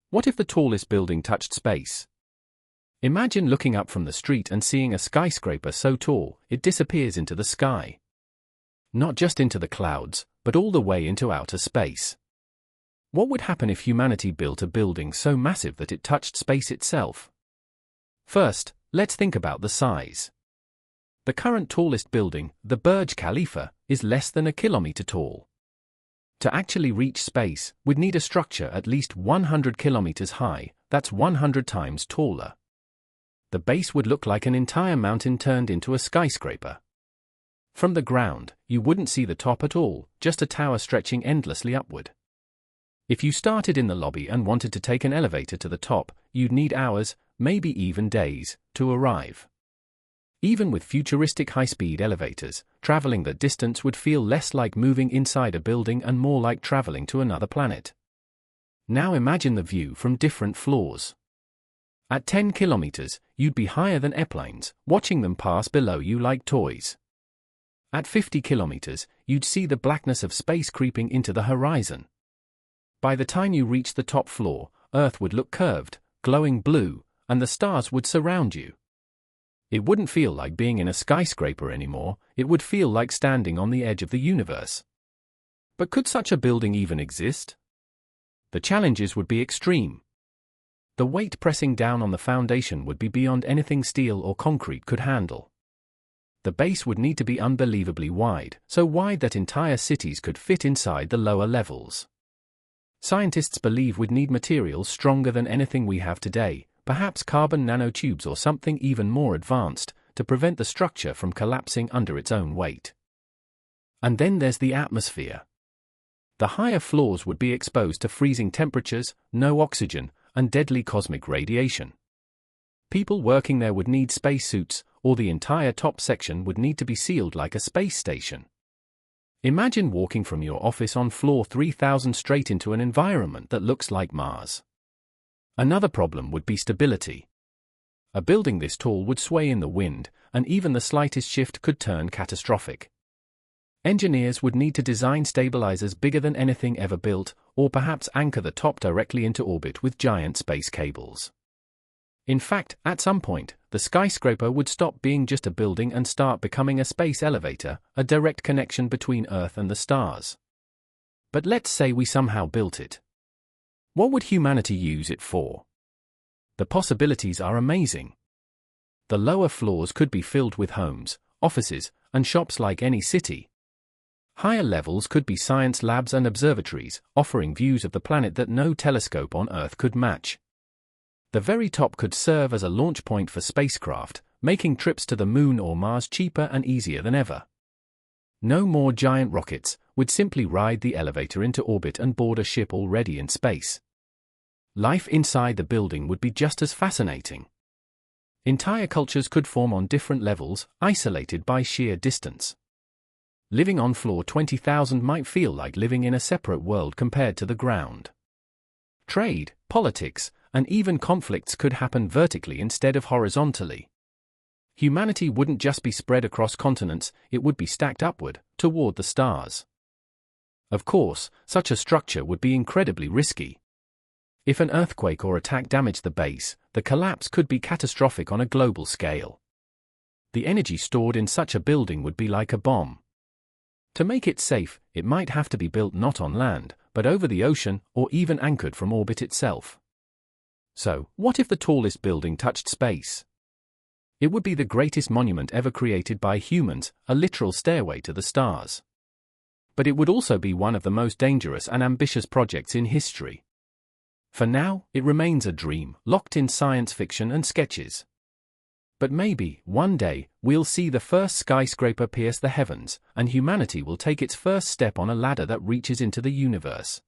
What if the tallest building touched space? Imagine looking up from the street and seeing a skyscraper so tall, it disappears into the sky. Not just into the clouds, but all the way into outer space. What would happen if humanity built a building so massive that it touched space itself? First, let's think about the size. The current tallest building, the Burj Khalifa, is less than a kilometer tall. To actually reach space, we'd need a structure at least 100 kilometers high, that's 100 times taller. The base would look like an entire mountain turned into a skyscraper. From the ground, you wouldn't see the top at all, just a tower stretching endlessly upward. If you started in the lobby and wanted to take an elevator to the top, you'd need hours, maybe even days, to arrive. Even with futuristic high-speed elevators, traveling that distance would feel less like moving inside a building and more like traveling to another planet. Now imagine the view from different floors. At 10 kilometers, you'd be higher than airplanes, watching them pass below you like toys. At 50 kilometers, you'd see the blackness of space creeping into the horizon. By the time you reach the top floor, Earth would look curved, glowing blue, and the stars would surround you. It wouldn't feel like being in a skyscraper anymore, it would feel like standing on the edge of the universe. But could such a building even exist? The challenges would be extreme. The weight pressing down on the foundation would be beyond anything steel or concrete could handle. The base would need to be unbelievably wide, so wide that entire cities could fit inside the lower levels. Scientists believe we'd need materials stronger than anything we have today, perhaps carbon nanotubes or something even more advanced, to prevent the structure from collapsing under its own weight. And then there's the atmosphere. The higher floors would be exposed to freezing temperatures, no oxygen, and deadly cosmic radiation. People working there would need spacesuits, or the entire top section would need to be sealed like a space station. Imagine walking from your office on floor 3000 straight into an environment that looks like Mars. Another problem would be stability. A building this tall would sway in the wind, and even the slightest shift could turn catastrophic. Engineers would need to design stabilizers bigger than anything ever built, or perhaps anchor the top directly into orbit with giant space cables. In fact, at some point, the skyscraper would stop being just a building and start becoming a space elevator, a direct connection between Earth and the stars. But let's say we somehow built it. What would humanity use it for? The possibilities are amazing. The lower floors could be filled with homes, offices, and shops like any city. Higher levels could be science labs and observatories, offering views of the planet that no telescope on Earth could match. The very top could serve as a launch point for spacecraft, making trips to the Moon or Mars cheaper and easier than ever. No more giant rockets, we'd simply ride the elevator into orbit and board a ship already in space. Life inside the building would be just as fascinating. Entire cultures could form on different levels, isolated by sheer distance. Living on floor 20,000 might feel like living in a separate world compared to the ground. Trade, politics, and even conflicts could happen vertically instead of horizontally. Humanity wouldn't just be spread across continents, it would be stacked upward, toward the stars. Of course, such a structure would be incredibly risky. If an earthquake or attack damaged the base, the collapse could be catastrophic on a global scale. The energy stored in such a building would be like a bomb. To make it safe, it might have to be built not on land, but over the ocean, or even anchored from orbit itself. So, what if the tallest building touched space? It would be the greatest monument ever created by humans, a literal stairway to the stars. But it would also be one of the most dangerous and ambitious projects in history. For now, it remains a dream, locked in science fiction and sketches. But maybe, one day, we'll see the first skyscraper pierce the heavens, and humanity will take its first step on a ladder that reaches into the universe.